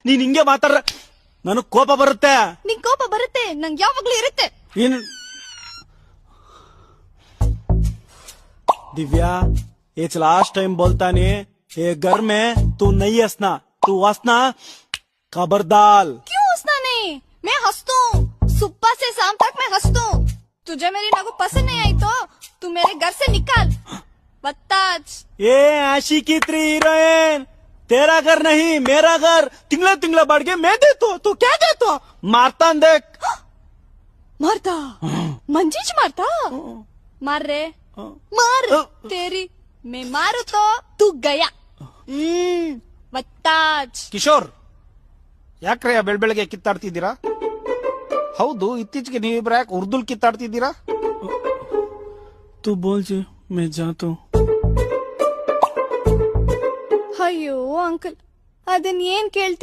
ನೀನ್ ಹಿಂಗೆ ಮಾತಾಡ್ರ ನನಗ್ ಕೋಪ ಬರುತ್ತೆ. ನಿಂಗ್ ಕೋಪ ಬರುತ್ತೆ, ನಂಗ್ ಯಾವಾಗ್ಲೂ ಇರುತ್ತೆ. ಏನ್ दिव्या, ये लास्ट टाइम बोलता नहीं, ये घर में तू नहीं हंसना, तू हंसना खबरदार. क्यों हंसना नहीं? मैं हंसता हूँ, सुबह से शाम तक मैं हंसता हूँ. तुझे मेरी नगु पसंद नहीं आई तो तू मेरे घर से निकाल. बत्ताज. ये आशिकी 3 हीरोइन, तेरा घर नहीं मेरा घर. तिंगला तिंगला बढ़ के मैं देता, तू क्या देता? मारता देख. मारता? मंजीज मारता? मार रे मार. तेरी मैं मारू तो तू गया. बत्ताज. ಕಿಶೋರ್, ಯಾಕ್ರೆ ಬೆಳಬೆಳಗ್ಗೆ ಕಿತ್ತಾಡ್ತಿದ್ದೀರಾ? ಹೌದು, ಇತ್ತೀಚೆಗೆ ನೀವಿಬ್ರು ಯಾಕೆ ಉರ್ದುಲ್ ಕಿತ್ತಾಡ್ತಿದ್ದೀರಾ? तू बोल जी, मैं जाता हूँ. ಅಯ್ಯೋ ಅಂಕಲ್, ಅದನ್ ಏನ್ ಕೇಳ್ತಿ?